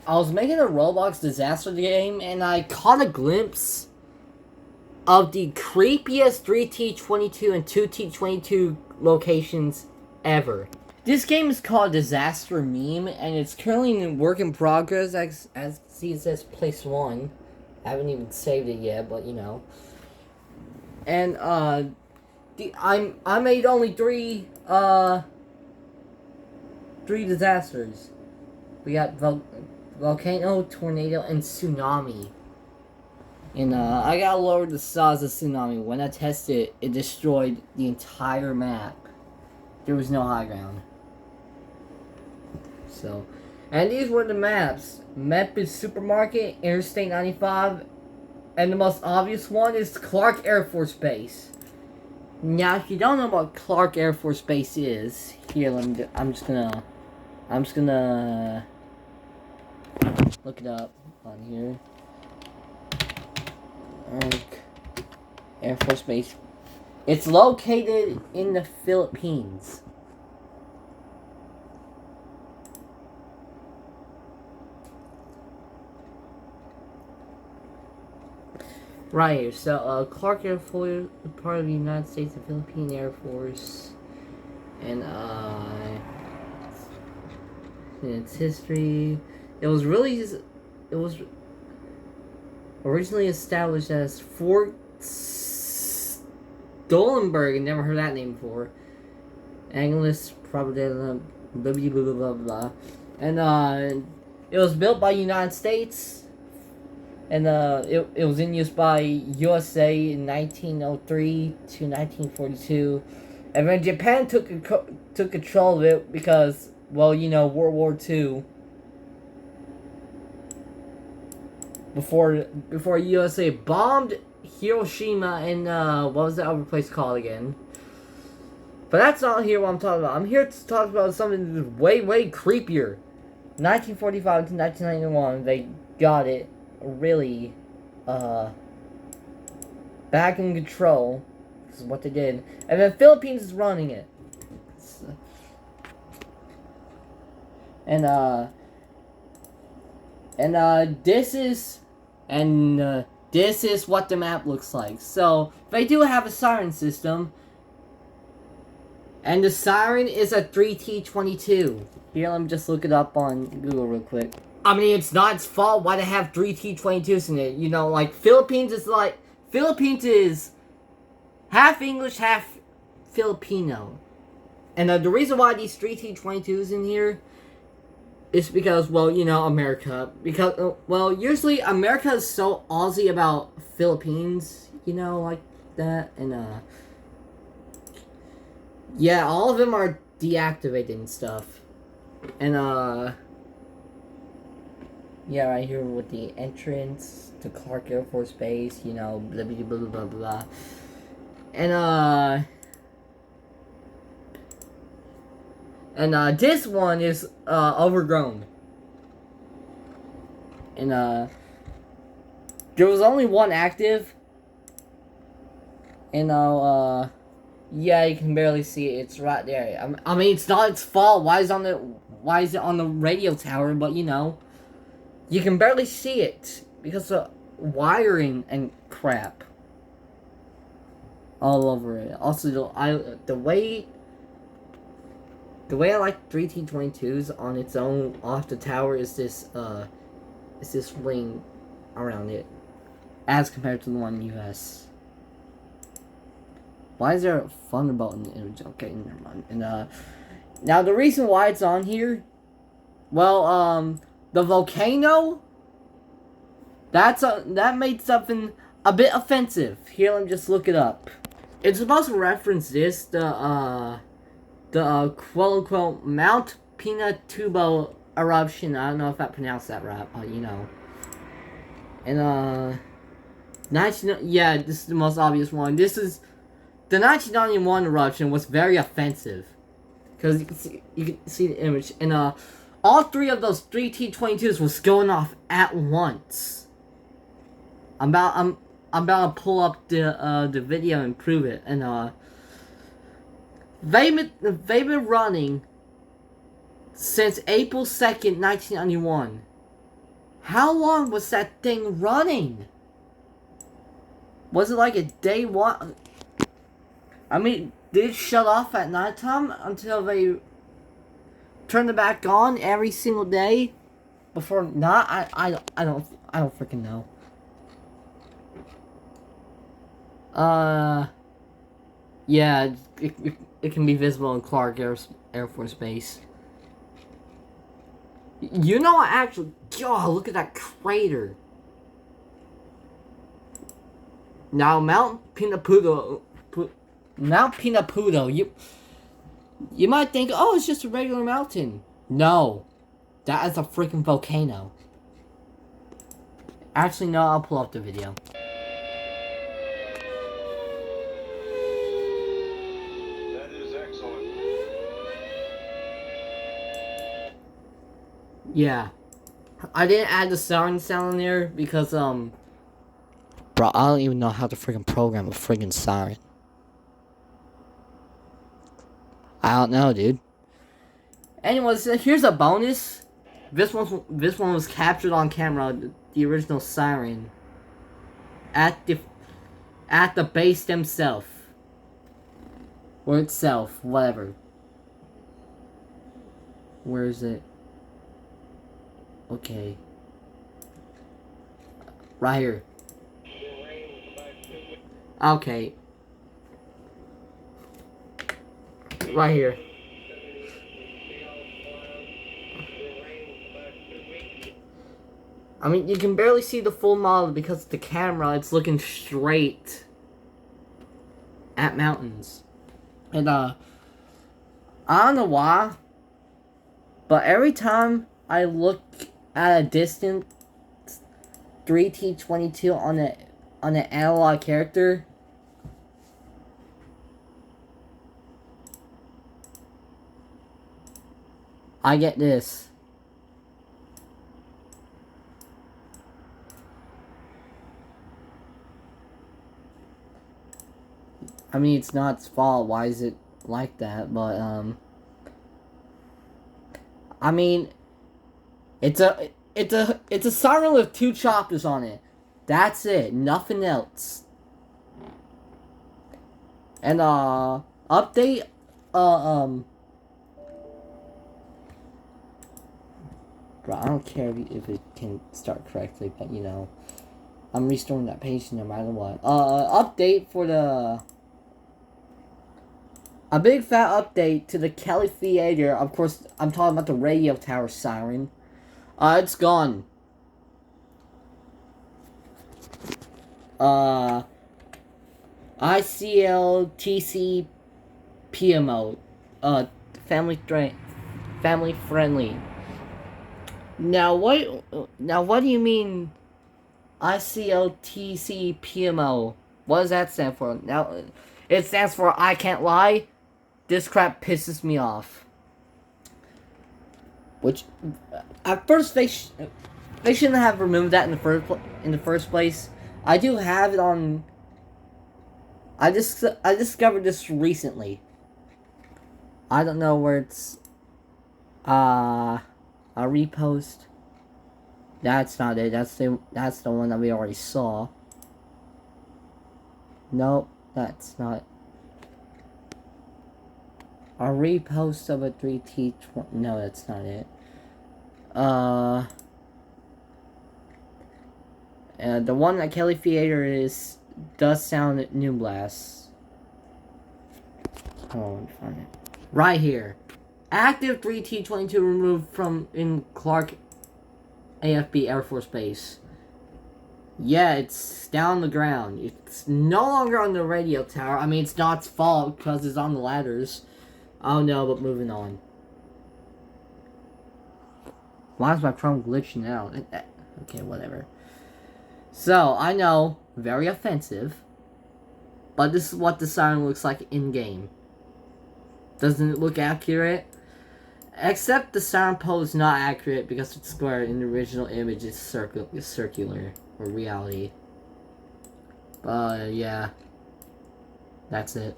I was making a Roblox disaster game, and I caught a glimpse of the creepiest 3t22 and 2t22 locations ever. This game is called Disaster Meme, and it's currently in work in progress. As see, it says place 1. I haven't even saved it yet, but you know. And I made only three disasters. We got volcano, tornado, and tsunami. And I gotta lower the size of tsunami. When I tested it, it destroyed the entire map. There was no high ground. So, and these were the maps. Memphis Supermarket, Interstate 95, and the most obvious one is Clark Air Force Base. Now, if you don't know what Clark Air Force Base is, here, I'm just gonna look it up on here. Clark Air Force Base. It's located in the Philippines. Right here, so Clark Air Force, part of the United States and Philippine Air Force, and in its history, it was originally established as Fort Stolenberg, and never heard that name before. Angeles, probably blah blah blah blah blah, and it was built by United States. And it was in use by USA in 1903 to 1942, and then Japan took control of it because, well, you know, World War II. Before USA bombed Hiroshima and what was the other place called again? But that's not here what I'm talking about. I'm here to talk about something that's way creepier. 1945 to 1991, they got it really back in control. This is what they did, and the Philippines is running it. And this is what the map looks like. So they do have a siren system, and the siren is a 3t22. Here, let me just look it up on Google real quick. I mean, it's not its fault why they have 3t22's in it. You know, like, Philippines is half English, half Filipino. And the reason why these 3t22's in here is because, well, you know, America. Because, well, usually America is so Aussie about Philippines, you know, like that. And, yeah, all of them are deactivated and stuff. And, yeah, right here with the entrance to Clark Air Force Base, you know, blah, blah, blah, blah, blah. And, this one is, overgrown. And, there was only one active. And, yeah, you can barely see it. It's right there. I mean, it's not its fault. Why is it on the radio tower? But, you know, you can barely see it because of wiring and crap all over it. Also, the way I like 3t22's on its own off the tower is this ring around it, as compared to the one in US. Why is there a thunder button image? Okay, never mind. And now the reason why it's on here, well, the volcano, that made something a bit offensive. Here, let me just look it up. It's supposed to reference this, the quote-unquote Mount Pinatubo eruption. I don't know if I pronounced that right, but you know. And, yeah, this is the most obvious one. This is, the 1991 eruption was very offensive. Because you can see the image. And, all three of those 3t22's was going off at once. I'm about to pull up the video and prove it. And they've been running since April 2nd, 1991. How long was that thing running? Was it like a day one? I mean, did it shut off at nighttime until they turned it back on every single day? Before not, I don't freaking know. Yeah, it can be visible in Clark Air Force Base. You know, actually, God, look at that crater. Now, Mount Pinatubo, you might think, oh, it's just a regular mountain. No, that is a freaking volcano. Actually, no, I'll pull up the video. That is excellent. Yeah. I didn't add the siren sound in there because, bro, I don't even know how to freaking program a freaking siren. I don't know, dude. Anyways, here's a bonus. This one was captured on camera, the original siren. At the base themselves. Or itself, whatever. Where is it? Okay. Right here. Okay. Right here. I mean, you can barely see the full model because the camera, it's looking straight at mountains. And, I don't know why, but every time I look at a distant 3t22 on an analog character, I get this. I mean, it's not its fault. Why is it like that? But, I mean, it's a siren with 2 choppers on it. That's it. Nothing else. And, update, bro, I don't care if it can start correctly, but, you know, I'm restoring that page no matter what. Update for a big fat update to the Kelly Theater. Of course, I'm talking about the radio tower siren. It's gone. ICLTC PMO. Family friendly. Now what do you mean ICLTC PMO? What does that stand for? Now, it stands for I can't lie. This crap pisses me off. Which, at first, they shouldn't have removed that in the first place. I do have it on. I discovered this recently. I don't know where it's. A repost. That's not it. That's the one that we already saw. Nope, that's not. A repost of a 3t20. No, that's not it. The one at Kelly Theater does sound New Blast. Oh, let me find it. Right here. Active 3t22 removed from in Clark AFB Air Force Base. Yeah, it's down on the ground. It's no longer on the radio tower. I mean, it's not its fault because it's on the ladders. Oh no, but moving on. Why is my Chrome glitching out? Okay, whatever. So, I know, very offensive, but this is what the siren looks like in-game. Doesn't it look accurate? Except the siren pole is not accurate because it's square and the original image is circular, or reality. But, yeah. That's it.